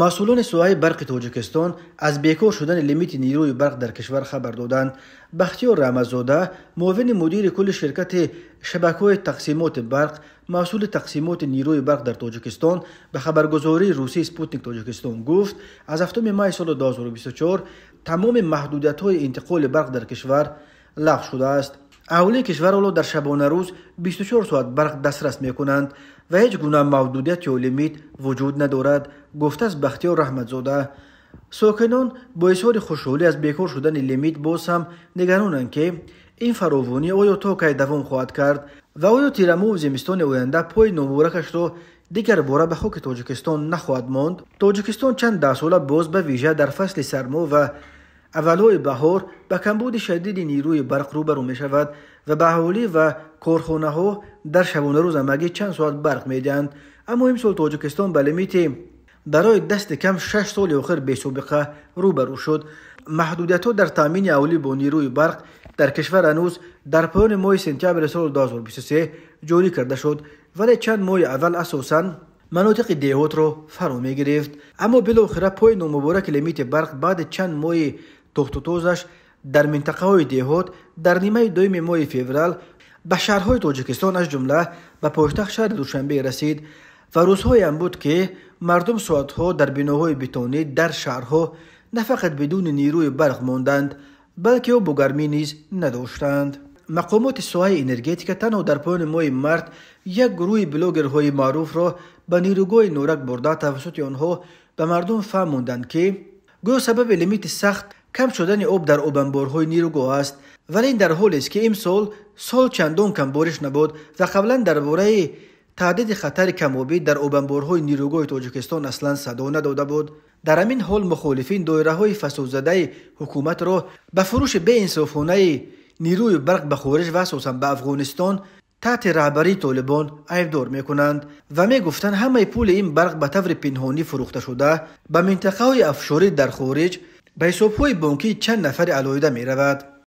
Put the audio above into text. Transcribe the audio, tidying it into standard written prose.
مسئولان سوای برق تاجیکستان از بیکار شدن لیمیت نیروی برق در کشور خبر دادند. بختیار رحمتزاده، معاون مدیر کل شرکت شبکه‌های تقسیمات برق مسئول تقسیمات نیروی برق در تاجیکستان به خبرگزاری روسی سپوتنیک تاجیکستان گفت از هفتم مای سال 2024 تمام محدودیت‌های انتقال برق در کشور لغو شده است. اهالی کشور اولو در شبانه روز 24 ساعت برق دسترس میکنند و هیچ گونه محدودیت یا لیمیت وجود ندارد، گفته است بختیار رحمتزاده. ساکنان با اظهار خوشحالی از بیکار شدن لیمیت باز هم نگرانند که این فراوانی آیا تا کی دوام خواهد کرد و آیا تیرمو و زمستان آینده پای نامبارکش را دیگر باره به خاک تاجیکستان نخواهد ماند. تاجیکستان چند ده ساله باز به ویژه در فصل سرما و اولای بهار به کمبود شدید نیروی برق روبرو می شود و به اهالی و کارخانه ها در شبانه روز همگی چند ساعت برق می دهند. اما امسال تاجیکستان به لیمیت برای دست کم 6 سال آخر بی سابقه روبرو شد. محدودیت ها در تامین اهالی با نیروی برق در کشور هنوز در پایان ماه سپتامبر سال 2023 جاری کرده شد، ولی چند ماه اول اساساً مناطق دیهات را فرا می گرفت. اما بالاخره پای نامبارک لیمیت برق بعد چند ماه تخت و تازش در منطقه های دیهات در نیمه دوم ماه فوریه به شهرهای تاجیکستان از جمله به پایتخت شهر دوشنبه رسید و روزهای هم بود که مردم ساعتها در بناهای بتونی در شهرها نه فقط بدون نیروی برق ماندند بلکه با گرمی نیز نداشتند. مقامات ساحه انرژتیک تنها در پایان ماه مارت یک گروه بلاگرهای معروف را به نیروگاه نورک برده توسط آنها به مردم فهماندند که گویا سبب لیمیت سخت کم شدن آب در آبانبارهای نیروگاه است، ولی این در حالی است که امسال سال چندان کم بارش نبود و قبلا درباره تعداد خطر کم‌آبی در آبانبارهای نیروگاه تاجیکستان اصلا صدا نداده بود. در همین حال مخالفین دایره‌های فسادزده حکومت را به فروش بی‌انصافانه نیروی برق به خارج و اساساً به افغانستان تحت رهبری طالبان عیبدار میکنند و میگفتند همه پول این برق به طور پنهانی فروخته شده به منطقه‌های افشاری در خارج به حساب‌های بانکی چند نفر علاهده میرود.